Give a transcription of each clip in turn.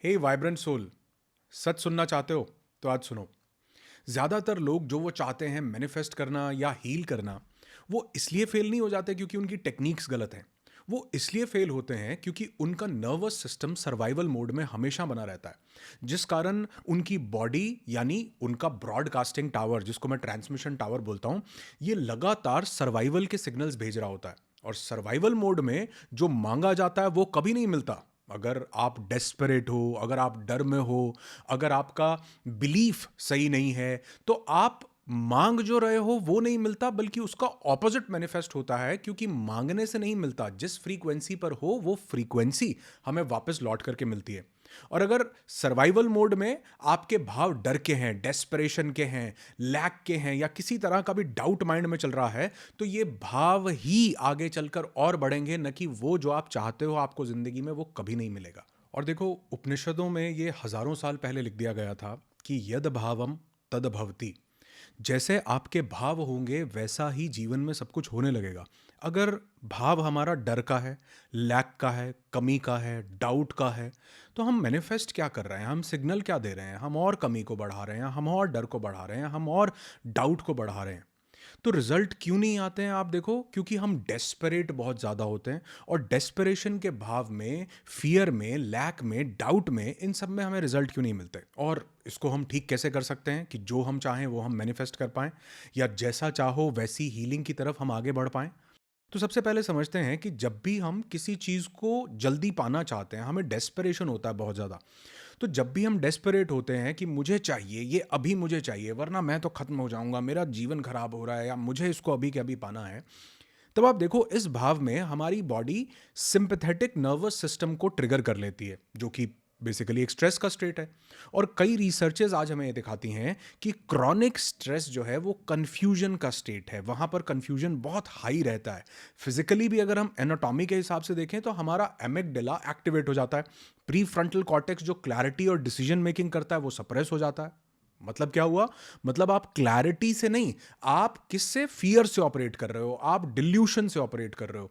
हे vibrant soul, सच सुनना चाहते हो तो आज सुनो। ज़्यादातर लोग जो वो चाहते हैं मैनिफेस्ट करना या हील करना, वो इसलिए फेल नहीं हो जाते क्योंकि उनकी टेक्निक्स गलत हैं। वो इसलिए फेल होते हैं क्योंकि उनका नर्वस सिस्टम सर्वाइवल मोड में हमेशा बना रहता है, जिस कारण उनकी बॉडी यानी उनका ब्रॉडकास्टिंग टावर, जिसको मैं ट्रांसमिशन टावर बोलता हूँ, ये लगातार सर्वाइवल के सिग्नल्स भेज रहा होता है। और सर्वाइवल मोड में जो मांगा जाता है वो कभी नहीं मिलता। अगर आप डेस्परेट हो, अगर आप डर में हो, अगर आपका बिलीफ सही नहीं है, तो आप मांग जो रहे हो वो नहीं मिलता, बल्कि उसका ऑपोजिट मैनिफेस्ट होता है। क्योंकि मांगने से नहीं मिलता, जिस फ्रीक्वेंसी पर हो वो फ्रीक्वेंसी हमें वापस लौट करके मिलती है। और अगर सर्वाइवल मोड में आपके भाव डर के हैं, डेस्परेशन के हैं, लैक के हैं, या किसी तरह का भी डाउट माइंड में चल रहा है, तो ये भाव ही आगे चलकर और बढ़ेंगे, न कि वो जो आप चाहते हो आपको जिंदगी में वो कभी नहीं मिलेगा। और देखो, उपनिषदों में ये हजारों साल पहले लिख दिया गया था कि यद भावम तद भवति। जैसे आपके भाव होंगे वैसा ही जीवन में सब कुछ होने लगेगा। अगर भाव हमारा डर का है, लैक का है, कमी का है, डाउट का है, तो हम मैनिफेस्ट क्या कर रहे हैं, हम सिग्नल क्या दे रहे हैं? हम और कमी को बढ़ा रहे हैं, हम और डर को बढ़ा रहे हैं, हम और डाउट को बढ़ा रहे हैं। तो रिजल्ट क्यों नहीं आते हैं आप देखो, क्योंकि हम डेस्परेट बहुत ज़्यादा होते हैं। और डेस्परेशन के भाव में, फियर में, लैक में, डाउट में, इन सब में हमें रिजल्ट क्यों नहीं मिलते? और इसको हम ठीक कैसे कर सकते हैं कि जो हम चाहें वो हम मैनिफेस्ट कर पाएं, या जैसा चाहो वैसी हीलिंग की तरफ हम आगे बढ़ पाएं? तो सबसे पहले समझते हैं कि जब भी हम किसी चीज़ को जल्दी पाना चाहते हैं, हमें डेस्परेशन होता है बहुत ज़्यादा। तो जब भी हम डेस्परेट होते हैं कि मुझे चाहिए, ये अभी मुझे चाहिए, वरना मैं तो खत्म हो जाऊंगा, मेरा जीवन खराब हो रहा है, या मुझे इसको अभी के अभी पाना है, तब आप देखो इस भाव में हमारी बॉडी सिंपैथेटिक नर्वस सिस्टम को ट्रिगर कर लेती है, जो कि बेसिकली एक स्ट्रेस का स्टेट है। और कई रिसर्चेज आज हमें ये दिखाती हैं कि क्रॉनिक स्ट्रेस जो है वो कंफ्यूजन का स्टेट है। वहां पर कंफ्यूजन बहुत हाई रहता है। फिजिकली भी अगर हम एनाटॉमी के हिसाब से देखें तो हमारा एमिगडाला एक्टिवेट हो जाता है। प्री फ्रंटल कॉर्टेक्स जो क्लैरिटी और डिसीजन मेकिंग करता है वो सप्रेस हो जाता है। मतलब क्या हुआ? मतलब आप क्लैरिटी से नहीं, आप किससे, फियर से ऑपरेट कर रहे हो, आप डिल्यूशन से ऑपरेट कर रहे हो।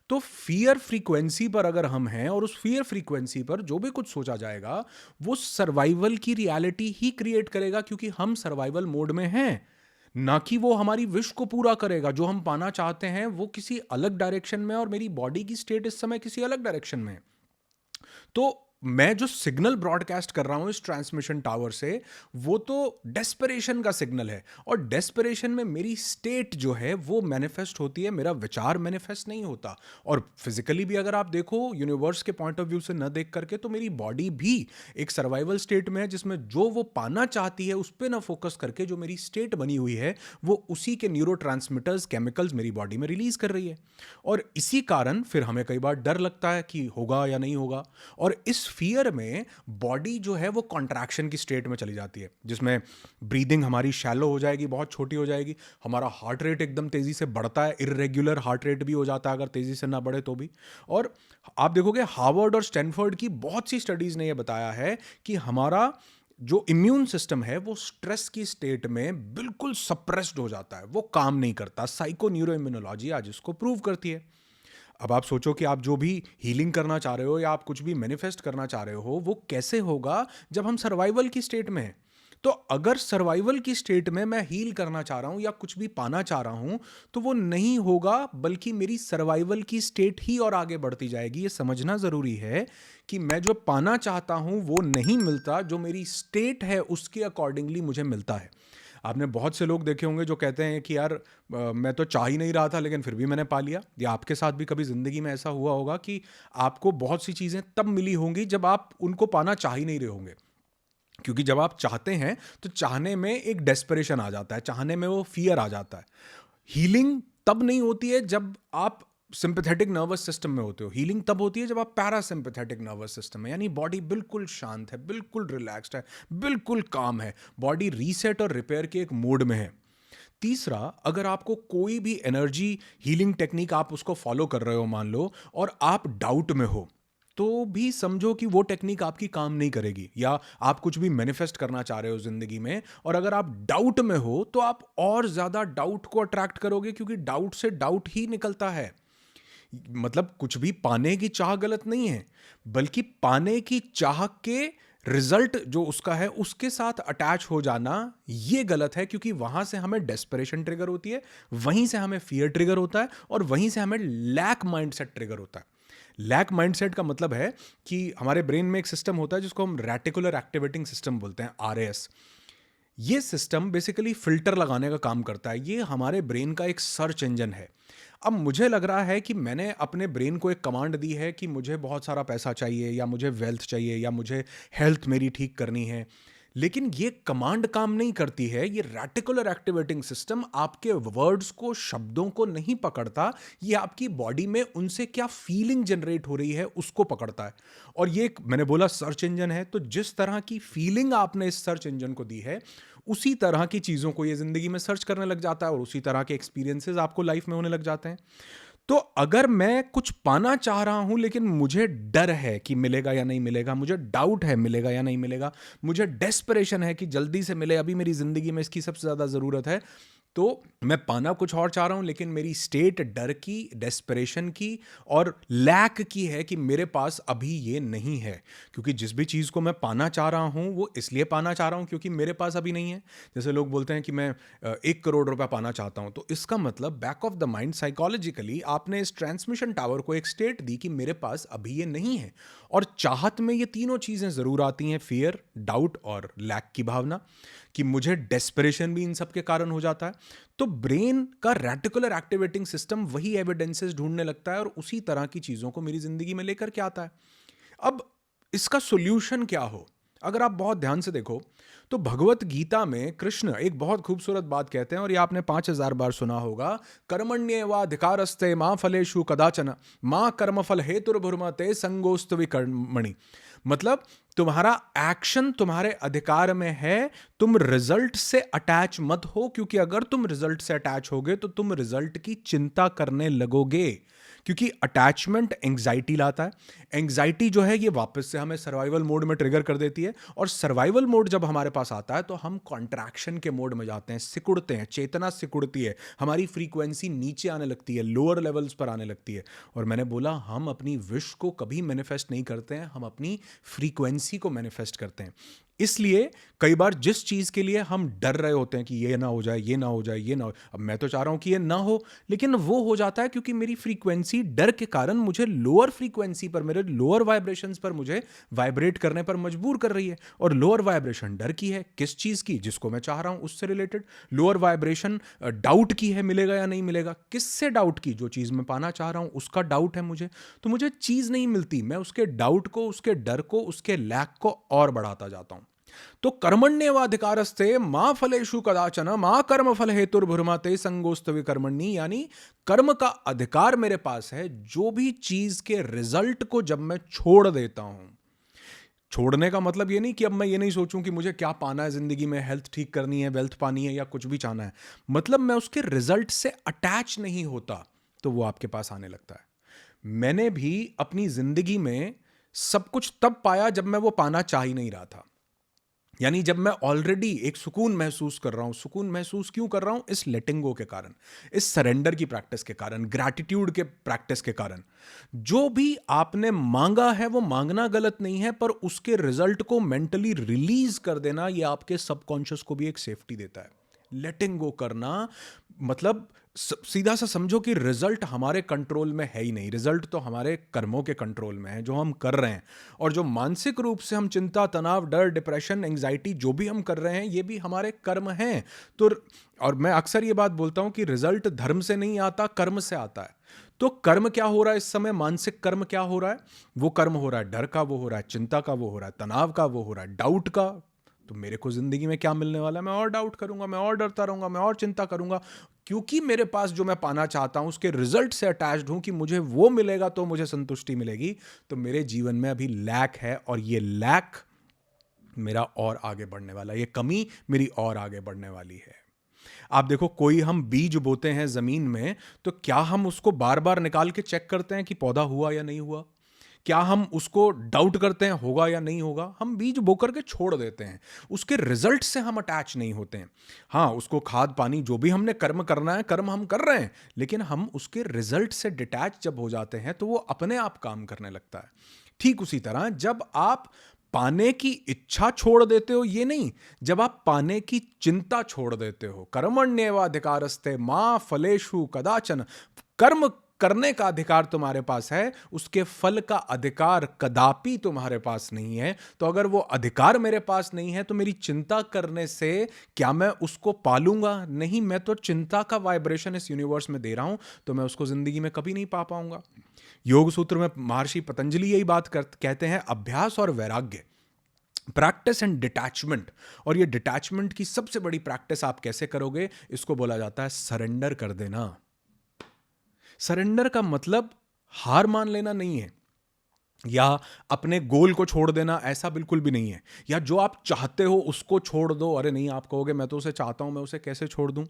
तो फियर फ्रीक्वेंसी पर अगर हम हैं, और उस फियर फ्रीक्वेंसी पर जो भी कुछ सोचा जाएगा वो सर्वाइवल की रियलिटी ही क्रिएट करेगा, क्योंकि हम सर्वाइवल मोड में हैं। ना कि वो हमारी विश को पूरा करेगा। जो हम पाना चाहते हैं वो किसी अलग डायरेक्शन में, और मेरी बॉडी की स्टेट इस समय किसी अलग डायरेक्शन में है। तो मैं जो सिग्नल ब्रॉडकास्ट कर रहा हूं इस ट्रांसमिशन टावर से, वो तो डेस्परेशन का सिग्नल है। और डेस्परेशन में मेरी स्टेट जो है वो मैनिफेस्ट होती है, मेरा विचार मैनिफेस्ट नहीं होता। और फिजिकली भी अगर आप देखो, यूनिवर्स के पॉइंट ऑफ व्यू से न देख करके, तो मेरी बॉडी भी एक सर्वाइवल स्टेट में है, जिसमें जो वो पाना चाहती है उस पर ना फोकस करके जो मेरी स्टेट बनी हुई है वो उसी के न्यूरो केमिकल्स मेरी बॉडी में रिलीज कर रही है। और इसी कारण फिर हमें कई बार डर लगता है कि होगा या नहीं होगा। और इस फियर में बॉडी जो है वो कॉन्ट्रैक्शन की स्टेट में चली जाती है, जिसमें ब्रीदिंग हमारी शैलो हो जाएगी, बहुत छोटी हो जाएगी। हमारा हार्ट रेट एकदम तेजी से बढ़ता है, इर्रेगुलर हार्ट रेट भी हो जाता है अगर तेजी से ना बढ़े तो भी। और आप देखोगे हार्वर्ड और स्टैनफोर्ड की बहुत सी स्टडीज ने यह बताया है कि हमारा जो इम्यून सिस्टम है वो स्ट्रेस की स्टेट में बिल्कुल सप्रेस्ड हो जाता है, वो काम नहीं करता। साइको न्यूरो इम्यूनोलॉजी आज इसको प्रूव करती है। अब आप सोचो कि आप जो भी हीलिंग करना चाह रहे हो या आप कुछ भी मैनिफेस्ट करना चाह रहे हो, वो कैसे होगा जब हम सर्वाइवल की स्टेट में हैं। तो अगर सर्वाइवल की स्टेट में मैं हील करना चाह रहा हूं या कुछ भी पाना चाह रहा हूं, तो वो नहीं होगा, बल्कि मेरी सर्वाइवल की स्टेट ही और आगे बढ़ती जाएगी। ये समझना जरूरी है कि मैं जो पाना चाहता हूं वो नहीं मिलता, जो मेरी स्टेट है उसके अकॉर्डिंगली मुझे मिलता है। आपने बहुत से लोग देखे होंगे जो कहते हैं कि यार मैं तो चाह ही नहीं रहा था लेकिन फिर भी मैंने पा लिया। या आपके साथ भी कभी ज़िंदगी में ऐसा हुआ होगा कि आपको बहुत सी चीज़ें तब मिली होंगी जब आप उनको पाना चाह ही नहीं रहे होंगे। क्योंकि जब आप चाहते हैं तो चाहने में एक डेस्परेशन आ जाता है, चाहने में वो फियर आ जाता है। हीलिंग तब नहीं होती है जब आप सिंपैथेटिक नर्वस सिस्टम में होते हो। हीलिंग तब होती है जब आप पैरासिम्पैथेटिक नर्वस सिस्टम में, यानी बॉडी बिल्कुल शांत है, बिल्कुल रिलैक्स्ड है, बिल्कुल काम है, बॉडी रीसेट और रिपेयर के एक मोड में है। तीसरा, अगर आपको कोई भी एनर्जी हीलिंग टेक्निक आप उसको फॉलो कर रहे हो मान लो, और आप डाउट में हो, तो भी समझो कि वो टेक्निक आपकी काम नहीं करेगी। या आप कुछ भी मैनिफेस्ट करना चाह रहे हो जिंदगी में, और अगर आप डाउट में हो तो आप और ज्यादा डाउट को अट्रैक्ट करोगे, क्योंकि डाउट से डाउट ही निकलता है। मतलब कुछ भी पाने की चाह गलत नहीं है, बल्कि पाने की चाह के रिजल्ट जो उसका है उसके साथ अटैच हो जाना ये गलत है, क्योंकि वहां से हमें डेस्परेशन ट्रिगर होती है, वहीं से हमें फियर ट्रिगर होता है, और वहीं से हमें लैक माइंडसेट ट्रिगर होता है। लैक माइंडसेट का मतलब है कि हमारे ब्रेन में एक सिस्टम होता है जिसको हम रेटिकुलर एक्टिवेटिंग सिस्टम बोलते हैं, आरएएस। ये सिस्टम बेसिकली फिल्टर लगाने का काम करता है। ये हमारे ब्रेन का एक सर्च इंजन है। अब मुझे लग रहा है कि मैंने अपने ब्रेन को एक कमांड दी है कि मुझे बहुत सारा पैसा चाहिए, या मुझे वेल्थ चाहिए, या मुझे हेल्थ मेरी ठीक करनी है, लेकिन ये कमांड काम नहीं करती है। ये रेटिकुलर एक्टिवेटिंग सिस्टम आपके वर्ड्स को, शब्दों को नहीं पकड़ता, ये आपकी बॉडी में उनसे क्या फीलिंग जनरेट हो रही है उसको पकड़ता है। और ये मैंने बोला सर्च इंजन है, तो जिस तरह की फीलिंग आपने इस सर्च इंजन को दी है, उसी तरह की चीज़ों को ये ज़िंदगी में सर्च करने लग जाता है, और उसी तरह के एक्सपीरियंसेस आपको लाइफ में होने लग जाते हैं। तो अगर मैं कुछ पाना चाह रहा हूं लेकिन मुझे डर है कि मिलेगा या नहीं मिलेगा, मुझे डाउट है मिलेगा या नहीं मिलेगा, मुझे डेस्परेशन है कि जल्दी से मिले, अभी मेरी ज़िंदगी में इसकी सबसे ज़्यादा ज़रूरत है, तो मैं पाना कुछ और चाह रहा हूं, लेकिन मेरी स्टेट डर की, डेस्परेशन की और लैक की है कि मेरे पास अभी ये नहीं है। क्योंकि जिस भी चीज़ को मैं पाना चाह रहा हूं वो इसलिए पाना चाह रहा हूं क्योंकि मेरे पास अभी नहीं है। जैसे लोग बोलते हैं कि मैं 1 करोड़ रुपया पाना चाहता हूं, तो इसका मतलब back of the mind psychologically आपने इस ट्रांसमिशन टावर को एक स्टेट दी कि मेरे पास अभी ये नहीं है। और चाहत में ये तीनों चीज़ें ज़रूर आती हैं, फियर, डाउट और लैक की भावना, कि मुझे डेस्परेशन भी इन सब के कारण हो जाता है। तो ब्रेन का रेटिकुलर एक्टिवेटिंग सिस्टम वही एविडेंसेस ढूंढने लगता है और उसी तरह की चीज़ों को मेरी ज़िंदगी में लेकर के आता है। अब इसका सोल्यूशन क्या हो? अगर आप बहुत ध्यान से देखो तो भगवत गीता में कृष्ण एक बहुत खूबसूरत बात कहते हैं, और ये आपने 5000 बार सुना होगा। कर्मण्येवाधिकारस्ते मां फलेषु कदाचन मां कर्मफल हेतुर्भुर्मते संगोस्तु विकर्मणि। मतलब तुम्हारा एक्शन तुम्हारे अधिकार में है, तुम रिजल्ट से अटैच मत हो, क्योंकि अगर तुम रिजल्ट से अटैच होगे तो तुम रिजल्ट की चिंता करने लगोगे। क्योंकि अटैचमेंट एंग्जाइटी लाता है। एंग्जाइटी जो है ये वापस से हमें सर्वाइवल मोड में ट्रिगर कर देती है, और सर्वाइवल मोड जब हमारे पास आता है तो हम कॉन्ट्रैक्शन के मोड में जाते हैं, सिकुड़ते हैं, चेतना सिकुड़ती है, हमारी फ्रीक्वेंसी नीचे आने लगती है, लोअर लेवल्स पर आने लगती है। और मैंने बोला हम अपनी विश को कभी मैनिफेस्ट नहीं करते हैं, हम अपनी फ्रीक्वेंसी को मैनिफेस्ट करते हैं। इसलिए कई बार जिस चीज़ के लिए हम डर रहे होते हैं कि ये ना हो जाए, ये ना हो जाए, ये ना हो, अब मैं तो चाह रहा हूं कि ये ना हो, लेकिन वो हो जाता है क्योंकि मेरी फ्रीक्वेंसी डर के कारण मुझे लोअर फ्रीक्वेंसी पर, मेरे लोअर वाइब्रेशंस पर मुझे वाइब्रेट करने पर मजबूर कर रही है। और लोअर वाइब्रेशन डर की है, किस चीज़ की? जिसको मैं चाह रहा हूं उससे रिलेटेड। लोअर वाइब्रेशन डाउट की है, मिलेगा या नहीं मिलेगा। किससे डाउट की? जो चीज़ मैं पाना चाह रहा हूं उसका डाउट है मुझे, तो मुझे चीज़ नहीं मिलती, मैं उसके डाउट को, उसके डर को, उसके लैक को और बढ़ाता जाता हूं। तो कर्मण्येवाधिकारस्ते मां फलेषु कदाचन मां कर्म फल हेतुर्भुर्मते संगोस्तु कर्मणि। यानी कर्म का अधिकार मेरे पास है। जो भी चीज के रिजल्ट को जब मैं छोड़ देता हूं, छोड़ने का मतलब ये नहीं कि अब मैं ये नहीं सोचूं कि मुझे क्या पाना है जिंदगी में, हेल्थ ठीक करनी है, वेल्थ पानी है, या कुछ भी चाहना है, मतलब मैं उसके रिजल्ट से अटैच नहीं होता, तो वो आपके पास आने लगता है। मैंने भी अपनी जिंदगी में सब कुछ तब पाया जब मैं वो पाना चाह ही नहीं रहा था। यानी जब मैं ऑलरेडी एक सुकून महसूस कर रहा हूं। सुकून महसूस क्यों कर रहा हूं? इस लेटिंग गो के कारण, इस सरेंडर की प्रैक्टिस के कारण, ग्रैटिट्यूड के प्रैक्टिस के कारण। जो भी आपने मांगा है वो मांगना गलत नहीं है, पर उसके रिजल्ट को मेंटली रिलीज कर देना ये आपके सबकॉन्शियस को भी एक सेफ्टी देता है। लेटिंग गो करना मतलब सीधा सा समझो कि रिजल्ट हमारे कंट्रोल में है ही नहीं। रिजल्ट तो हमारे कर्मों के कंट्रोल में है जो हम कर रहे हैं। और जो मानसिक रूप से हम चिंता, तनाव, डर, डिप्रेशन, एंग्जाइटी जो भी हम कर रहे हैं, ये भी हमारे कर्म हैं। तो और मैं अक्सर ये बात बोलता हूं कि रिजल्ट धर्म से नहीं आता, कर्म से आता है। तो कर्म क्या हो रहा है इस समय? मानसिक कर्म क्या हो रहा है? वो कर्म हो रहा है डर का, वो हो रहा है चिंता का, वो हो रहा है तनाव का, वो हो रहा है डाउट का। तो मेरे को जिंदगी में क्या मिलने वाला है? मैं और डाउट करूंगा, मैं और डरता रहूंगा, मैं और चिंता करूंगा, क्योंकि मेरे पास जो मैं पाना चाहता हूं उसके रिजल्ट से अटैच्ड हूं कि मुझे वो मिलेगा तो मुझे संतुष्टि मिलेगी। तो मेरे जीवन में अभी लैक है, और ये लैक मेरा और आगे बढ़ने वाला है, ये कमी मेरी और आगे बढ़ने वाली है। आप देखो, कोई हम बीज बोते हैं जमीन में, तो क्या हम उसको बार बार निकाल के चेक करते हैं कि पौधा हुआ या नहीं हुआ? क्या हम उसको डाउट करते हैं होगा या नहीं होगा? हम बीज बो करके छोड़ देते हैं, उसके रिजल्ट से हम अटैच नहीं होते हैं। हाँ, उसको खाद पानी जो भी हमने कर्म करना है, कर्म हम कर रहे हैं, लेकिन हम उसके रिजल्ट से डिटैच जब हो जाते हैं तो वो अपने आप काम करने लगता है। ठीक उसी तरह जब आप पाने की इच्छा छोड़ देते हो, ये नहीं, जब आप पाने की चिंता छोड़ देते हो, कर्मण्येवाधिकारस्ते मां फलेषु कदाचन, कर्म करने का अधिकार तुम्हारे पास है, उसके फल का अधिकार कदापि तुम्हारे पास नहीं है। तो अगर वो अधिकार मेरे पास नहीं है तो मेरी चिंता करने से क्या मैं उसको पालूंगा? नहीं, मैं तो चिंता का वाइब्रेशन इस यूनिवर्स में दे रहा हूं, तो मैं उसको जिंदगी में कभी नहीं पा पाऊंगा। योग सूत्र में महर्षि पतंजलि यही बात कहते हैं, अभ्यास और वैराग्य, प्रैक्टिस एंड डिटैचमेंट। और ये डिटैचमेंट की सबसे बड़ी प्रैक्टिस आप कैसे करोगे? इसको बोला जाता है सरेंडर कर देना। सरेंडर का मतलब हार मान लेना नहीं है, या अपने गोल को छोड़ देना, ऐसा बिल्कुल भी नहीं है। या जो आप चाहते हो उसको छोड़ दो, अरे नहीं, आप कहोगे मैं तो उसे चाहता हूं, मैं उसे कैसे छोड़ दूं?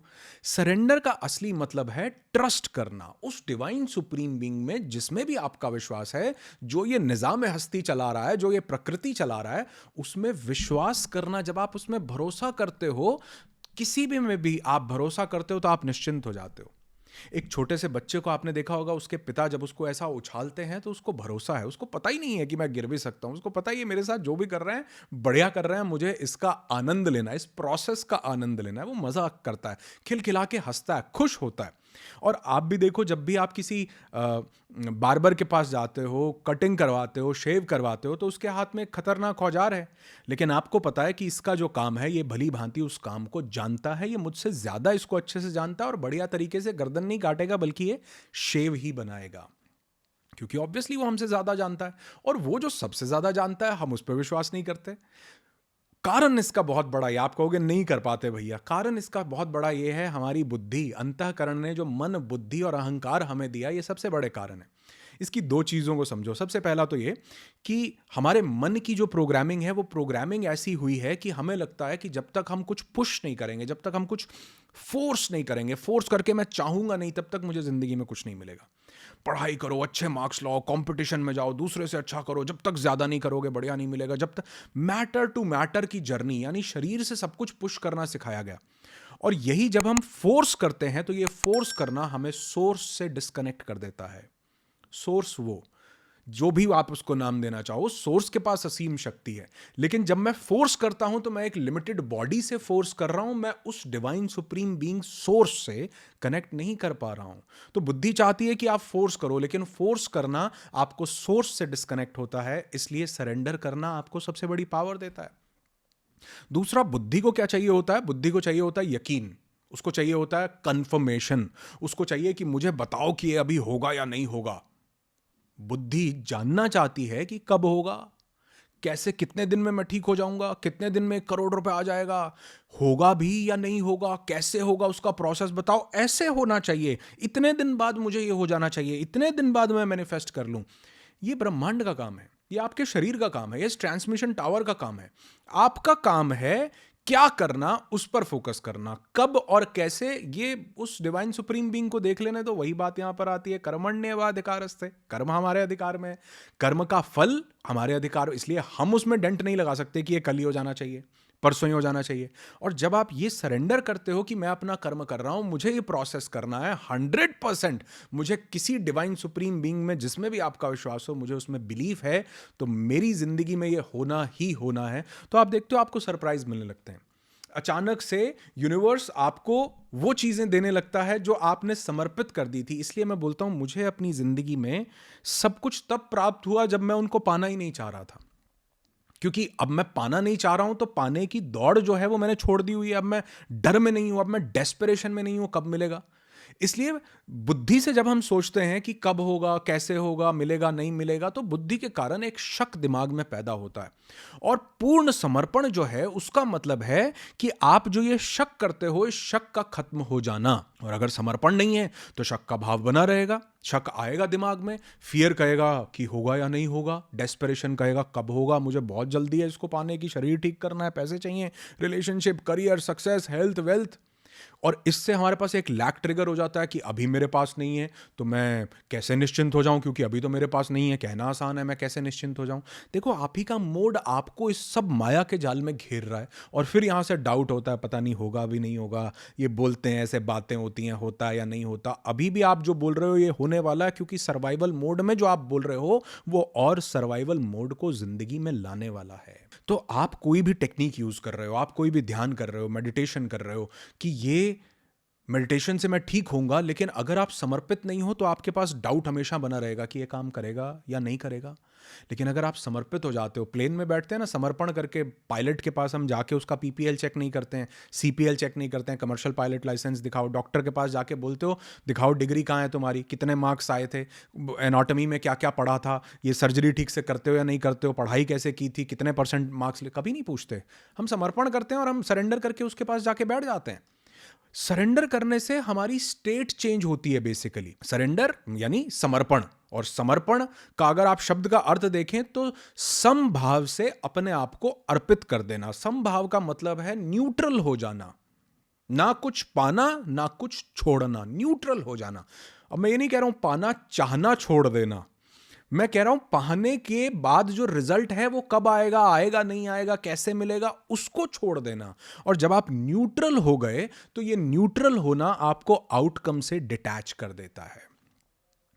सरेंडर का असली मतलब है ट्रस्ट करना उस डिवाइन सुप्रीम बीइंग में जिसमें भी आपका विश्वास है, जो ये निजाम हस्ती चला रहा है, जो ये प्रकृति चला रहा है, उसमें विश्वास करना। जब आप उसमें भरोसा करते हो, किसी भी में भी आप भरोसा करते हो, तो आप निश्चिंत हो जाते हो। एक छोटे से बच्चे को आपने देखा होगा, उसके पिता जब उसको ऐसा उछालते हैं तो उसको भरोसा है, उसको पता ही नहीं है कि मैं गिर भी सकता हूं, उसको पता ही है मेरे साथ जो भी कर रहे हैं बढ़िया कर रहे हैं, मुझे इसका आनंद लेना है, इस प्रोसेस का आनंद लेना है। वो मजाक करता है, खिलखिला के हंसता है, खुश होता है। और आप भी देखो, जब भी आप किसी बार्बर के पास जाते हो, कटिंग करवाते हो, शेव करवाते हो, तो उसके हाथ में एक खतरनाक औजार है, लेकिन आपको पता है कि इसका जो काम है, ये भली भांति उस काम को जानता है, ये मुझसे ज्यादा इसको अच्छे से जानता है, और बढ़िया तरीके से गर्दन नहीं काटेगा बल्कि ये शेव ही बनाएगा, क्योंकि ऑब्वियसली वो हमसे ज्यादा जानता है। और वो जो सबसे ज्यादा जानता है, हम उस पर विश्वास नहीं करते। कारण इसका बहुत बड़ा, ये आप कहोगे नहीं कर पाते भैया, कारण इसका बहुत बड़ा ये है, हमारी बुद्धि, अंतःकरण ने जो मन, बुद्धि और अहंकार हमें दिया, ये सबसे बड़े कारण है। इसकी दो चीज़ों को समझो। सबसे पहला तो ये कि हमारे मन की जो प्रोग्रामिंग है, वो प्रोग्रामिंग ऐसी हुई है कि हमें लगता है कि जब तक हम कुछ पुश नहीं करेंगे, जब तक हम कुछ फोर्स नहीं करेंगे, फोर्स करके मैं चाहूंगा नहीं, तब तक मुझे जिंदगी में कुछ नहीं मिलेगा। पढ़ाई करो, अच्छे मार्क्स लाओ, कंपटीशन में जाओ, दूसरे से अच्छा करो, जब तक ज्यादा नहीं करोगे बढ़िया नहीं मिलेगा। जब तक मैटर टू मैटर की जर्नी, यानी शरीर से सब कुछ पुश करना सिखाया गया। और यही जब हम फोर्स करते हैं, तो ये फोर्स करना हमें सोर्स से डिस्कनेक्ट कर देता है। सोर्स, वो जो भी आप उसको नाम देना चाहो, सोर्स के पास असीम शक्ति है, लेकिन जब मैं फोर्स करता हूं तो मैं एक लिमिटेड बॉडी से फोर्स कर रहा हूं, मैं उस डिवाइन सुप्रीम बीइंग सोर्स से कनेक्ट नहीं कर पा रहा हूं। तो बुद्धि चाहती है कि आप फोर्स करो, लेकिन फोर्स करना आपको सोर्स से डिस्कनेक्ट होता है, इसलिए सरेंडर करना आपको सबसे बड़ी पावर देता है। दूसरा, बुद्धि को क्या चाहिए होता है? बुद्धि को चाहिए होता है यकीन, उसको चाहिए होता है कंफर्मेशन, उसको चाहिए कि मुझे बताओ कि ये अभी होगा या नहीं होगा। बुद्धि जानना चाहती है कि कब होगा, कैसे, कितने दिन में मैं ठीक हो जाऊंगा, कितने दिन में 1 करोड़ रुपए आ जाएगा, होगा भी या नहीं होगा, कैसे होगा, उसका प्रोसेस बताओ, ऐसे होना चाहिए, इतने दिन बाद मुझे ये हो जाना चाहिए, इतने दिन बाद मैं मैनिफेस्ट कर लूं। ये ब्रह्मांड का काम है, ये आपके शरीर का काम है, ये ट्रांसमिशन टावर का काम है। आपका काम है क्या करना, उस पर फोकस करना, कब और कैसे, ये उस डिवाइन सुप्रीम बीइंग को देख लेने। तो वही बात यहां पर आती है, कर्मण्येवाधिकारस्ते, कर्म हमारे अधिकार में है, कर्म का फल हमारे अधिकार, इसलिए हम उसमें डेंट नहीं लगा सकते कि ये कल ही हो जाना चाहिए, परसों ही हो जाना चाहिए। और जब आप ये सरेंडर करते हो कि मैं अपना कर्म कर रहा हूं, मुझे ये प्रोसेस करना है 100%, मुझे किसी डिवाइन सुप्रीम बीइंग में, जिसमें भी आपका विश्वास हो, मुझे उसमें बिलीफ है, तो मेरी जिंदगी में ये होना ही होना है। तो आप देखते हो आपको सरप्राइज मिलने लगते हैं, अचानक से यूनिवर्स आपको वो चीजें देने लगता है जो आपने समर्पित कर दी थी। इसलिए मैं बोलता हूं, मुझे अपनी जिंदगी में सब कुछ तब प्राप्त हुआ जब मैं उनको पाना ही नहीं चाह रहा था, क्योंकि अब मैं पाना नहीं चाह रहा हूं, तो पाने की दौड़ जो है वो मैंने छोड़ दी हुई है। अब मैं डर में नहीं हूं, अब मैं डेस्परेशन में नहीं हूं कब मिलेगा। इसलिए बुद्धि से जब हम सोचते हैं कि कब होगा, कैसे होगा, मिलेगा नहीं मिलेगा, तो बुद्धि के कारण एक शक दिमाग में पैदा होता है। और पूर्ण समर्पण जो है, उसका मतलब है कि आप जो ये शक करते हो, इस शक का खत्म हो जाना। और अगर समर्पण नहीं है तो शक का भाव बना रहेगा, शक आएगा दिमाग में, फियर कहेगा कि होगा या नहीं होगा, डेस्परेशन कहेगा कब होगा, मुझे बहुत जल्दी है इसको पाने की, शरीर ठीक करना है, पैसे चाहिए, relationship, career, success, health, wealth. और इससे हमारे पास एक लैक ट्रिगर हो जाता है कि अभी मेरे पास नहीं है तो मैं कैसे निश्चिंत हो जाऊं, क्योंकि अभी तो मेरे पास नहीं है। कहना आसान है, मैं कैसे निश्चिंत हो जाऊं। देखो, आप ही का मोड आपको इस सब माया के जाल में घेर रहा है, और फिर यहां से डाउट होता है, पता नहीं होगा भी नहीं होगा, ये बोलते हैं ऐसे बातें होती हैं, होता है या नहीं होता। अभी भी आप जो बोल रहे हो ये होने वाला है, क्योंकि सर्वाइवल मोड में जो आप बोल रहे हो वो और सर्वाइवल मोड को जिंदगी में लाने वाला है। तो आप कोई भी टेक्निक यूज कर रहे हो, आप कोई भी ध्यान कर रहे हो, मेडिटेशन कर रहे हो, कि ये मेडिटेशन से मैं ठीक होऊंगा, लेकिन अगर आप समर्पित नहीं हो तो आपके पास डाउट हमेशा बना रहेगा कि ये काम करेगा या नहीं करेगा। लेकिन अगर आप समर्पित हो जाते हो, प्लेन में बैठते हैं ना समर्पण करके, पायलट के पास हम जाके उसका पीपीएल चेक नहीं करते हैं, सीपीएल चेक नहीं करते हैं, कमर्शियल पायलट लाइसेंस दिखाओ, डॉक्टर के पास जाके बोलते हो दिखाओ डिग्री कहाँ है तुम्हारी, कितने मार्क्स आए थे, एनाटॉमी में क्या क्या पढ़ा था, ये सर्जरी ठीक से करते हो या नहीं करते हो, पढ़ाई कैसे की थी, कितने % मार्क्स ले, कभी नहीं पूछते। हम समर्पण करते हैं और हम सरेंडर करके उसके पास जाके बैठ जाते हैं। सरेंडर करने से हमारी स्टेट चेंज होती है। बेसिकली सरेंडर यानी समर्पण, और समर्पण का अगर आप शब्द का अर्थ देखें तो समभाव से अपने आप को अर्पित कर देना। समभाव का मतलब है न्यूट्रल हो जाना, ना कुछ पाना ना कुछ छोड़ना, न्यूट्रल हो जाना। अब मैं ये नहीं कह रहा हूं पाना चाहना छोड़ देना, मैं कह रहा हूं पाने के बाद जो रिजल्ट है वो कब आएगा, आएगा नहीं आएगा, कैसे मिलेगा, उसको छोड़ देना। और जब आप न्यूट्रल हो गए तो ये न्यूट्रल होना आपको आउटकम से डिटैच कर देता है।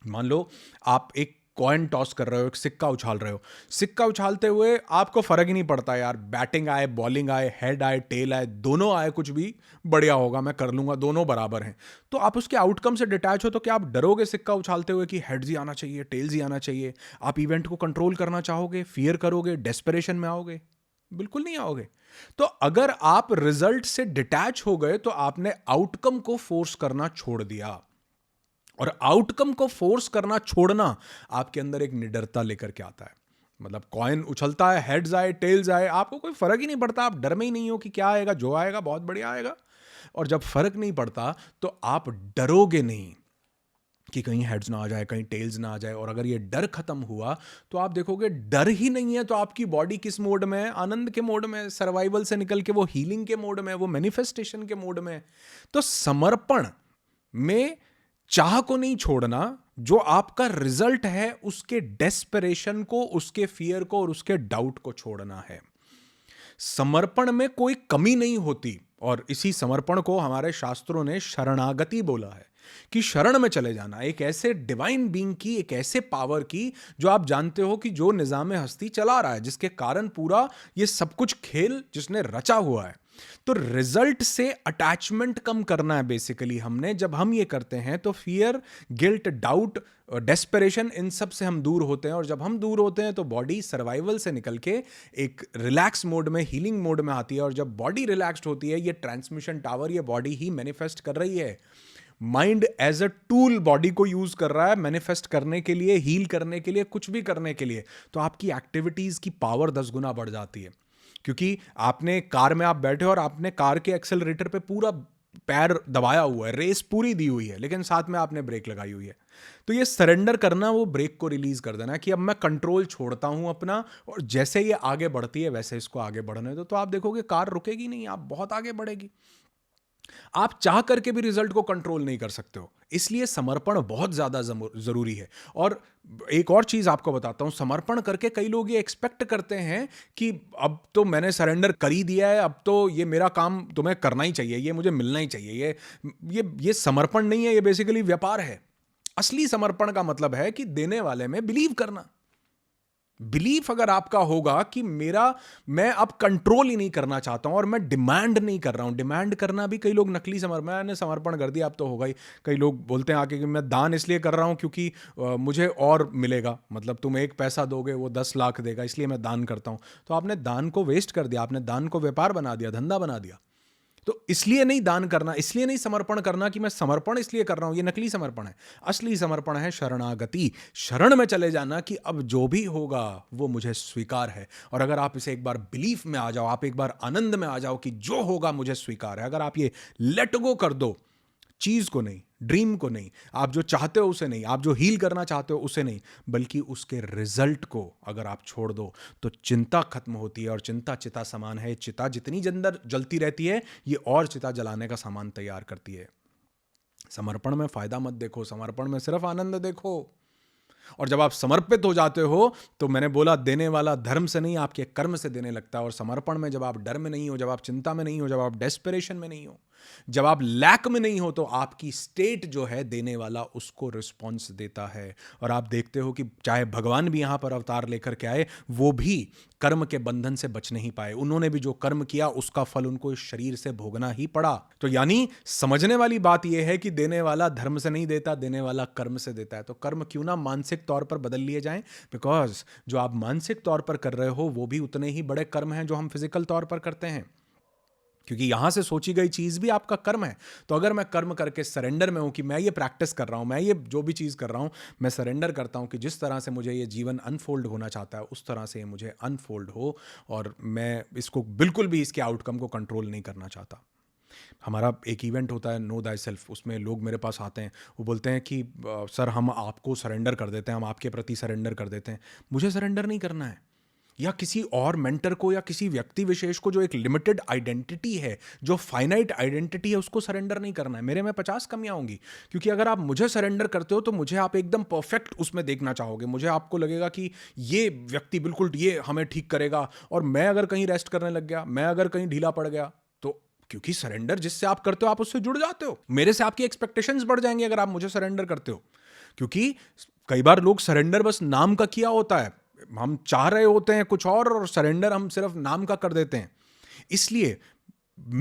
मान लो आप एक कॉइन टॉस कर रहे हो, एक सिक्का उछाल रहे हो, सिक्का उछालते हुए आपको फर्क ही नहीं पड़ता यार, बैटिंग आए, बॉलिंग आए, हेड आए, टेल आए, दोनों आए, कुछ भी बढ़िया होगा, मैं कर लूंगा, दोनों बराबर हैं। तो आप उसके आउटकम से डिटैच हो तो क्या आप डरोगे सिक्का उछालते हुए कि हेड्स ही आना चाहिए, टेल्स ही आना चाहिए? आप इवेंट को कंट्रोल करना चाहोगे, फियर करोगे, डेस्परेशन में आओगे? बिल्कुल नहीं आओगे। तो अगर आप रिजल्ट से डिटैच हो गए तो आपने आउटकम को फोर्स करना छोड़ दिया, और आउटकम को फोर्स करना छोड़ना आपके अंदर एक निडरता लेकर के आता है। मतलब कॉइन उछलता है, हेड्स आए, टेल्स आए, आपको कोई फर्क ही नहीं पड़ता, आप डर में ही नहीं हो कि क्या आएगा, जो आएगा बहुत बढ़िया आएगा। और जब फर्क नहीं पड़ता तो आप डरोगे नहीं कि कहीं हेड्स ना आ जाए, कहीं टेल्स ना आ जाए। और अगर ये डर खत्म हुआ तो आप देखोगे डर ही नहीं है तो आपकी बॉडी किस मोड में है? आनंद के मोड में, सर्वाइवल से निकल के वो हीलिंग के मोड में, वो मैनिफेस्टेशन के मोड में। तो समर्पण में चाह को नहीं छोड़ना, जो आपका रिजल्ट है उसके डेस्परेशन को, उसके फियर को और उसके डाउट को छोड़ना है। समर्पण में कोई कमी नहीं होती, और इसी समर्पण को हमारे शास्त्रों ने शरणागति बोला है, कि शरण में चले जाना एक ऐसे डिवाइन बीइंग की, एक ऐसे पावर की जो आप जानते हो कि जो निजाम हस्ती चला रहा है, जिसके कारण पूरा ये सब कुछ खेल जिसने रचा हुआ है। तो रिजल्ट से अटैचमेंट कम करना है बेसिकली हमने। जब हम ये करते हैं तो फियर, गिल्ट, डाउट, डेस्परेशन, इन सब से हम दूर होते हैं। और जब हम दूर होते हैं तो बॉडी सर्वाइवल से निकल के एक रिलैक्स मोड में, हीलिंग मोड में आती है। और जब बॉडी रिलैक्स्ड होती है, ये ट्रांसमिशन टावर ये बॉडी ही मैनिफेस्ट कर रही है। Mind as a tool body को यूज कर रहा है मैनिफेस्ट करने के लिए, हील करने के लिए, कुछ भी करने के लिए। तो आपकी एक्टिविटीज की पावर 10 गुना बढ़ जाती है। क्योंकि आपने कार में आप बैठे हो और आपने कार के एक्सेलरेटर पे पूरा पैर दबाया हुआ है, रेस पूरी दी हुई है, लेकिन साथ में आपने ब्रेक लगाई हुई है। तो ये सरेंडर करना, वो ब्रेक को रिलीज कर देना कि अब मैं कंट्रोल छोड़ता हूं अपना, और जैसे ये आगे बढ़ती है वैसे इसको आगे बढ़ने दो। तो आप देखोगे कार रुकेगी नहीं, आप बहुत आगे बढ़ेगी। आप चाह करके भी रिजल्ट को कंट्रोल नहीं कर सकते हो, इसलिए समर्पण बहुत ज्यादा जरूरी है। और एक और चीज आपको बताता हूं, समर्पण करके कई लोग ये एक्सपेक्ट करते हैं कि अब तो मैंने सरेंडर कर ही दिया है, अब तो ये मेरा काम तुम्हें करना ही चाहिए, ये मुझे मिलना ही चाहिए। ये समर्पण नहीं है, ये बेसिकली व्यापार है। असली समर्पण का मतलब है कि देने वाले में बिलीव करना। बिलीफ अगर आपका होगा कि मैं अब कंट्रोल ही नहीं करना चाहता हूं और मैं डिमांड नहीं कर रहा हूं। डिमांड करना भी कई लोग नकली मैंने समर्पण कर दिया अब तो होगा ही। कई लोग बोलते हैं आके कि मैं दान इसलिए कर रहा हूं क्योंकि मुझे और मिलेगा, मतलब तुम 1 पैसा दोगे वो 10 लाख देगा, इसलिए मैं दान करता हूं। तो आपने दान को वेस्ट कर दिया, आपने दान को व्यापार बना दिया, धंधा बना दिया। तो इसलिए नहीं दान करना, इसलिए नहीं समर्पण करना कि मैं समर्पण इसलिए कर रहा हूं, ये नकली समर्पण है। असली समर्पण है शरणागति, शरण में चले जाना कि अब जो भी होगा वो मुझे स्वीकार है। और अगर आप इसे एक बार बिलीफ में आ जाओ, आप एक बार आनंद में आ जाओ कि जो होगा मुझे स्वीकार है, अगर आप ये लेट गो कर दो, चीज को नहीं, ड्रीम को नहीं, आप जो चाहते हो उसे नहीं, आप जो हील करना चाहते हो उसे नहीं, बल्कि उसके रिजल्ट को अगर आप छोड़ दो तो चिंता खत्म होती है। और चिंता चिता समान है, चिता जितनी अंदर जलती रहती है ये और चिता जलाने का सामान तैयार करती है। समर्पण में फायदा मत देखो, समर्पण में सिर्फ आनंद देखो। और जब आप समर्पित हो जाते हो तो मैंने बोला देने वाला धर्म से नहीं आपके कर्म से देने लगता है। और समर्पण में जब आप डर में नहीं हो, जब आप चिंता में नहीं हो, जब आप डेस्परेशन में नहीं हो, जब आप लैक में नहीं हो, तो आपकी स्टेट जो है देने वाला उसको रिस्पॉन्स देता है। और आप देखते हो कि चाहे भगवान भी यहां पर अवतार लेकर के आए, वो भी कर्म के बंधन से बच नहीं पाए। उन्होंने भी जो कर्म किया उसका फल उनको इस शरीर से भोगना ही पड़ा। तो यानी समझने वाली बात यह है कि देने वाला धर्म से नहीं देता, देने वाला कर्म से देता है। तो कर्म क्यों ना मानसिक तौर पर बदल लिए जाएं, बिकॉज जो आप मानसिक तौर पर कर रहे हो वो भी उतने ही बड़े कर्म हैं जो हम फिजिकल तौर पर करते हैं, क्योंकि यहां से सोची गई चीज भी आपका कर्म है। तो अगर मैं कर्म करके सरेंडर में हूं कि मैं ये प्रैक्टिस कर रहा हूं, मैं ये जो भी चीज कर रहा हूं, मैं सरेंडर करता हूं कि जिस तरह से मुझे ये जीवन अनफोल्ड होना चाहता है उस तरह से ये मुझे अनफोल्ड हो, और मैं इसको बिल्कुल भी इसके आउटकम को कंट्रोल नहीं करना चाहता। हमारा एक इवेंट होता है नो दाई सेल्फ, उसमें लोग मेरे पास आते हैं, वो बोलते हैं कि सर हम आपको सरेंडर कर देते हैं, हम आपके प्रति सरेंडर कर देते हैं। मुझे सरेंडर नहीं करना है, या किसी और मेंटर को या किसी व्यक्ति विशेष को जो एक लिमिटेड आइडेंटिटी है, जो फाइनाइट आइडेंटिटी है, उसको सरेंडर नहीं करना है। मेरे में 50 कमियां होंगी, क्योंकि अगर आप मुझे सरेंडर करते हो तो मुझे आप एकदम परफेक्ट उसमें देखना चाहोगे। मुझे आपको लगेगा कि ये व्यक्ति बिल्कुल ये हमें ठीक करेगा, और मैं अगर कहीं रेस्ट करने लग गया, मैं अगर कहीं ढीला पड़ गया, तो क्योंकि सरेंडर जिससे आप करते हो आप उससे जुड़ जाते हो, मेरे से आपकी एक्सपेक्टेशंस बढ़ जाएंगी अगर आप मुझे सरेंडर करते हो। क्योंकि कई बार लोग सरेंडर बस नाम का किया होता है, हम चाह रहे होते हैं कुछ और सरेंडर हम सिर्फ नाम का कर देते हैं। इसलिए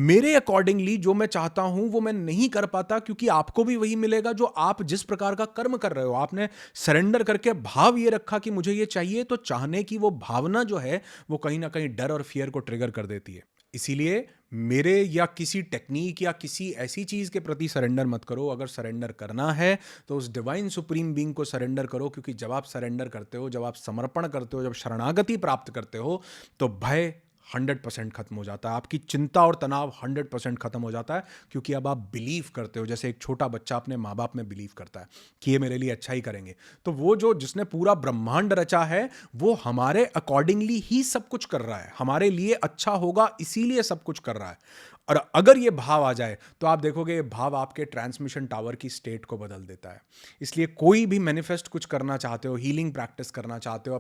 मेरे अकॉर्डिंगली जो मैं चाहता हूं वो मैं नहीं कर पाता, क्योंकि आपको भी वही मिलेगा जो आप जिस प्रकार का कर्म कर रहे हो। आपने सरेंडर करके भाव ये रखा कि मुझे ये चाहिए, तो चाहने की वो भावना जो है वो कहीं ना कहीं डर और फियर को ट्रिगर कर देती है। इसीलिए मेरे या किसी टेक्निक या किसी ऐसी चीज के प्रति सरेंडर मत करो। अगर सरेंडर करना है तो उस डिवाइन सुप्रीम बीइंग को सरेंडर करो, क्योंकि जब आप सरेंडर करते हो, जब आप समर्पण करते हो, जब शरणागति प्राप्त करते हो, तो भय 100% खत्म हो जाता है, आपकी चिंता और तनाव 100% खत्म हो जाता है। क्योंकि अब आप बिलीव करते हो, जैसे एक छोटा बच्चा अपने माँ बाप में बिलीव करता है कि ये मेरे लिए अच्छा ही करेंगे, तो वो जो जिसने पूरा ब्रह्मांड रचा है वो हमारे अकॉर्डिंगली ही सब कुछ कर रहा है, हमारे लिए अच्छा होगा इसीलिए सब कुछ कर रहा है। और अगर ये भाव आ जाए तो आप देखोगे ये भाव आपके ट्रांसमिशन टावर की स्टेट को बदल देता है। इसलिए कोई भी मैनिफेस्ट कुछ करना चाहते हो, हीलिंग प्रैक्टिस करना चाहते हो,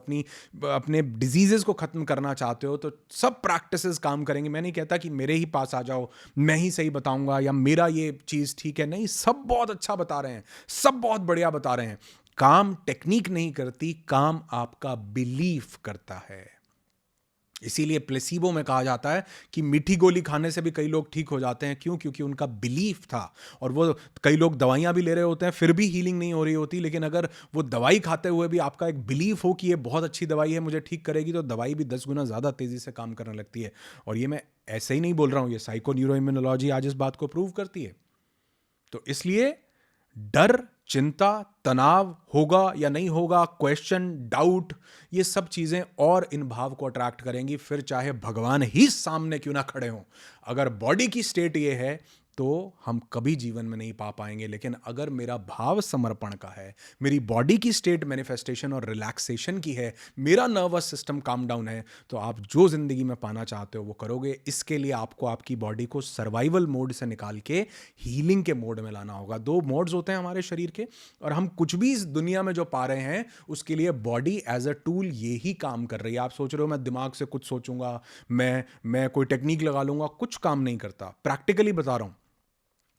अपने डिजीजेस को खत्म करना चाहते हो, तो सब प्रैक्टिसेस काम करेंगे। मैं नहीं कहता कि मेरे ही पास आ जाओ, मैं ही सही बताऊंगा या मेरा ये चीज ठीक है, नहीं, सब बहुत अच्छा बता रहे हैं, सब बहुत बढ़िया बता रहे हैं। काम टेक्निक नहीं करती, काम आपका बिलीफ करता है। इसीलिए प्लेसीबो में कहा जाता है कि मीठी गोली खाने से भी कई लोग ठीक हो जाते हैं। क्यों? क्योंकि उनका बिलीफ था। और वो कई लोग दवाइयां भी ले रहे होते हैं फिर भी हीलिंग नहीं हो रही होती, लेकिन अगर वो दवाई खाते हुए भी आपका एक बिलीफ हो कि ये बहुत अच्छी दवाई है, मुझे ठीक करेगी, तो दवाई भी 10 गुना ज़्यादा तेज़ी से काम करने लगती है। और ये मैं ऐसे ही नहीं बोल रहा हूँ, ये साइको न्यूरो इम्यूनोलॉजी आज इस बात को प्रूव करती है। तो इसलिए डर, चिंता, तनाव, होगा या नहीं होगा, क्वेश्चन, डाउट, ये सब चीजें और इन भाव को अट्रैक्ट करेंगी, फिर चाहे भगवान ही सामने क्यों ना खड़े हों। अगर बॉडी की स्टेट ये है तो हम कभी जीवन में नहीं पा पाएंगे। लेकिन अगर मेरा भाव समर्पण का है, मेरी बॉडी की स्टेट मैनिफेस्टेशन और रिलैक्सेशन की है, मेरा नर्वस सिस्टम काम डाउन है, तो आप जो जिंदगी में पाना चाहते हो वो करोगे। इसके लिए आपको आपकी बॉडी को सर्वाइवल मोड से निकाल के हीलिंग के मोड में लाना होगा। 2 मोड्स होते हैं हमारे शरीर के, और हम कुछ भी इस दुनिया में जो पा रहे हैं उसके लिए बॉडी एज अ टूल ये ही काम कर रही है। आप सोच रहे हो मैं दिमाग से कुछ सोचूंगा, मैं कोई टेक्निक लगा लूंगा, कुछ काम नहीं करता। प्रैक्टिकली बता रहा हूं,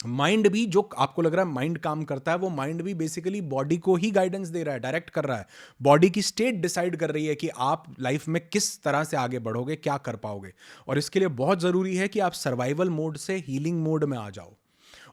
माइंड भी, जो आपको लग रहा है माइंड काम करता है, वो माइंड भी बेसिकली बॉडी को ही गाइडेंस दे रहा है, डायरेक्ट कर रहा है। बॉडी की स्टेट डिसाइड कर रही है कि आप लाइफ में किस तरह से आगे बढ़ोगे, क्या कर पाओगे। और इसके लिए बहुत जरूरी है कि आप सर्वाइवल मोड से हीलिंग मोड में आ जाओ।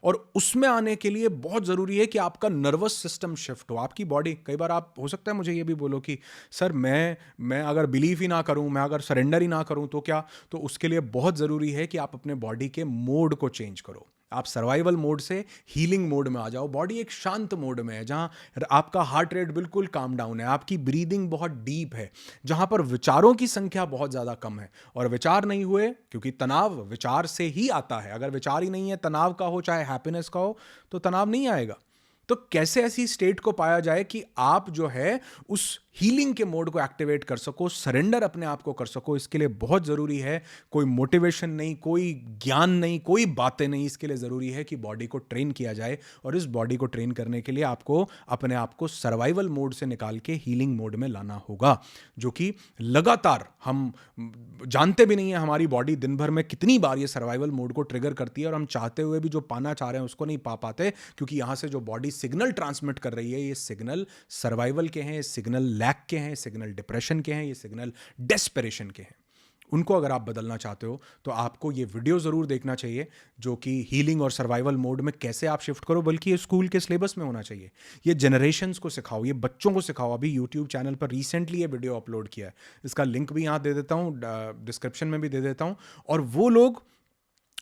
और उसमें आने के लिए बहुत जरूरी है कि आपका नर्वस सिस्टम शिफ्ट हो, आपकी बॉडी। कई बार आप, हो सकता है मुझे ये भी बोलो कि सर मैं अगर बिलीव ही ना करूं, मैं अगर सरेंडर ही ना करूं तो क्या? तो उसके लिए बहुत जरूरी है कि आप अपने बॉडी के मोड को चेंज करो। आप सर्वाइवल मोड से हीलिंग मोड में आ जाओ। बॉडी एक शांत मोड में है, जहां आपका हार्ट रेट बिल्कुल काम डाउन है, आपकी ब्रीदिंग बहुत डीप है, जहां पर विचारों की संख्या बहुत ज़्यादा कम है। और विचार नहीं हुए, क्योंकि तनाव विचार से ही आता है। अगर विचार ही नहीं है तनाव का हो चाहे हैप्पीनेस का हो, तो तनाव नहीं आएगा। तो कैसे ऐसी स्टेट को पाया जाए कि आप जो है उस हीलिंग के मोड को एक्टिवेट कर सको, सरेंडर अपने आप को कर सको? इसके लिए बहुत जरूरी है, कोई मोटिवेशन नहीं, कोई ज्ञान नहीं, कोई बातें नहीं। इसके लिए जरूरी है कि बॉडी को ट्रेन किया जाए, और इस बॉडी को ट्रेन करने के लिए आपको अपने आप को सर्वाइवल मोड से निकाल के हीलिंग मोड में लाना होगा, जो कि लगातार हम जानते भी नहीं है हमारी बॉडी दिन भर में कितनी बार ये सर्वाइवल मोड को ट्रिगर करती है, और हम चाहते हुए भी जो पाना चाह रहे हैं उसको नहीं पा पाते, क्योंकि यहां से जो बॉडी सिग्नल ट्रांसमिट कर रही है, ये सिग्नल सर्वाइवल के हैं, ये सिग्नल लैक के हैं, सिग्नल डिप्रेशन के हैं, ये सिग्नल डेस्परेशन के हैं। उनको अगर आप बदलना चाहते हो तो आपको ये वीडियो ज़रूर देखना चाहिए, जो कि हीलिंग और सर्वाइवल मोड में कैसे आप शिफ्ट करो, बल्कि ये स्कूल के सिलेबस में होना चाहिए। ये जनरेशन्स को सिखाओ, ये बच्चों को सिखाओ। अभी यूट्यूब चैनल पर रिसेंटली ये वीडियो अपलोड किया है, इसका लिंक भी यहाँ दे देता हूँ, डिस्क्रिप्शन में भी दे देता हूँ। और वो लोग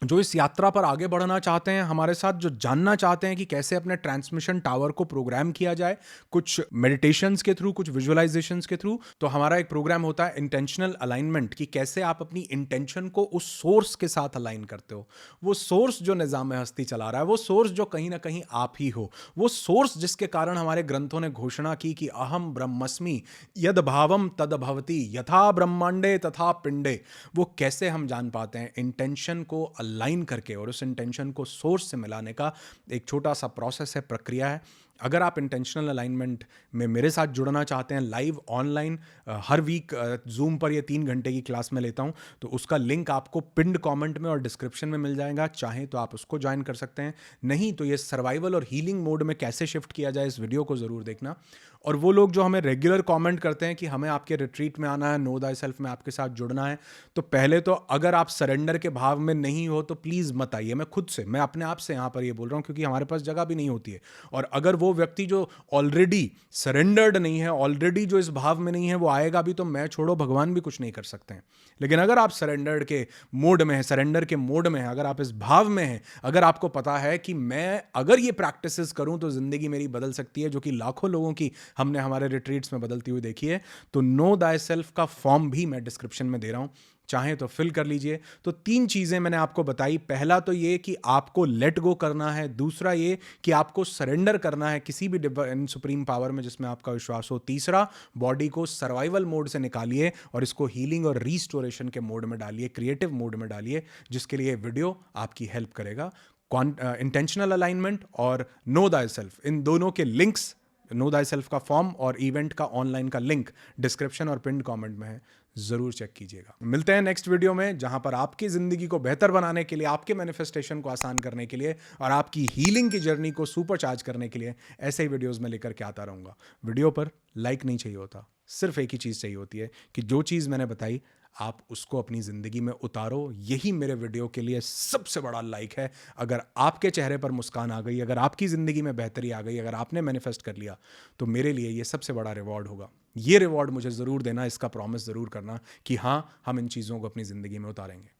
जो इस यात्रा पर आगे बढ़ना चाहते हैं हमारे साथ, जो जानना चाहते हैं कि कैसे अपने ट्रांसमिशन टावर को प्रोग्राम किया जाए, कुछ मेडिटेशंस के थ्रू, कुछ विजुअलाइजेशंस के थ्रू, तो हमारा एक प्रोग्राम होता है इंटेंशनल अलाइनमेंट, कि कैसे आप अपनी इंटेंशन को उस सोर्स के साथ अलाइन करते हो। वो सोर्स जो निजाम हस्ती चला रहा है, वो सोर्स जो कहीं ना कहीं आप ही हो, वो सोर्स जिसके कारण हमारे ग्रंथों ने घोषणा की कि अहम ब्रह्मस्मि यद भावम तद भवति यथा ब्रह्मांडे तथा पिंडे। वो कैसे हम जान पाते हैं? इंटेंशन को अलाइन करके और उस इंटेंशन को सोर्स से मिलाने का एक छोटा सा प्रोसेस है, प्रक्रिया है। अगर आप इंटेंशनल अलाइनमेंट में मेरे साथ जुड़ना चाहते हैं लाइव ऑनलाइन, हर वीक जूम पर ये 3 घंटे की क्लास में लेता हूं, तो उसका लिंक आपको पिंड कमेंट में और डिस्क्रिप्शन में मिल जाएगा। चाहें तो आप उसको ज्वाइन कर सकते हैं, नहीं तो ये सर्वाइवल और हीलिंग मोड में कैसे शिफ्ट किया जाए, इस वीडियो को ज़रूर देखना। और वो लोग जो हमें रेगुलर कमेंट करते हैं कि हमें आपके रिट्रीट में आना है, नो दाई सेल्फ में आपके साथ जुड़ना है, तो पहले तो अगर आप सरेंडर के भाव में नहीं हो तो प्लीज़ मत आइए। मैं खुद से, मैं अपने आप से यहाँ पर ये बोल रहा हूँ, क्योंकि हमारे पास जगह भी नहीं होती है। और अगर वो व्यक्ति जो ऑलरेडी सरेंडर्ड नहीं है, ऑलरेडी जो इस भाव में नहीं है, वो आएगा भी तो मैं छोड़ो भगवान भी कुछ नहीं कर सकते हैं। लेकिन अगर आप सरेंडर्ड के मोड में है, सरेंडर के मोड में है, अगर आप इस भाव में हैं, अगर आपको पता है कि मैं अगर ये प्रैक्टिसेस करूं तो जिंदगी मेरी बदल सकती है, जो कि लाखों लोगों की हमने हमारे रिट्रीट्स में बदलती हुई देखी है, तो नो दाई सेल्फ का फॉर्म भी मैं डिस्क्रिप्शन में दे रहा हूं, चाहें तो फिल कर लीजिए। तो 3 चीजें मैंने आपको बताई। पहला तो ये कि आपको लेट गो करना है, दूसरा ये कि आपको सरेंडर करना है किसी भी डिवाइन सुप्रीम पावर में जिसमें आपका विश्वास हो, तीसरा बॉडी को सर्वाइवल मोड से निकालिए और इसको हीलिंग और रीस्टोरेशन के मोड में डालिए, क्रिएटिव मोड में डालिए, जिसके लिए वीडियो आपकी हेल्प करेगा। इंटेंशनल अलाइनमेंट और नो दाई सेल्फ, इन दोनों के लिंक्स, नो दाई सेल्फ का फॉर्म और इवेंट का ऑनलाइन का लिंक डिस्क्रिप्शन और पिन कमेंट में है, जरूर चेक कीजिएगा। मिलते हैं नेक्स्ट वीडियो में, जहां पर आपकी जिंदगी को बेहतर बनाने के लिए, आपके मैनिफेस्टेशन को आसान करने के लिए और आपकी हीलिंग की जर्नी को सुपर चार्ज करने के लिए ऐसे ही वीडियोस में लेकर के आता रहूंगा। वीडियो पर लाइक नहीं चाहिए होता, सिर्फ एक ही चीज़ चाहिए होती है कि जो चीज़ मैंने बताई आप उसको अपनी ज़िंदगी में उतारो। यही मेरे वीडियो के लिए सबसे बड़ा लाइक है। अगर आपके चेहरे पर मुस्कान आ गई, अगर आपकी ज़िंदगी में बेहतरी आ गई, अगर आपने मैनिफेस्ट कर लिया, तो मेरे लिए ये सबसे बड़ा रिवॉर्ड होगा। ये रिवॉर्ड मुझे ज़रूर देना, इसका प्रॉमिस ज़रूर करना कि हाँ, हम इन चीज़ों को अपनी ज़िंदगी में उतारेंगे।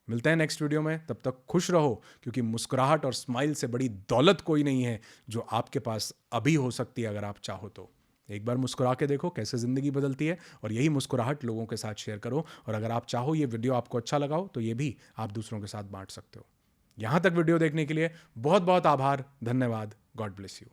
मिलते हैं नेक्स्ट वीडियो में, तब तक खुश रहो, क्योंकि मुस्कुराहट और स्माइल से बड़ी दौलत कोई नहीं है जो आपके पास अभी हो सकती है अगर आप चाहो तो। एक बार मुस्कुरा के देखो कैसे ज़िंदगी बदलती है, और यही मुस्कुराहट लोगों के साथ शेयर करो। और अगर आप चाहो ये वीडियो आपको अच्छा लगा हो तो ये भी आप दूसरों के साथ बांट सकते हो। यहाँ तक वीडियो देखने के लिए बहुत बहुत आभार, धन्यवाद। God bless you.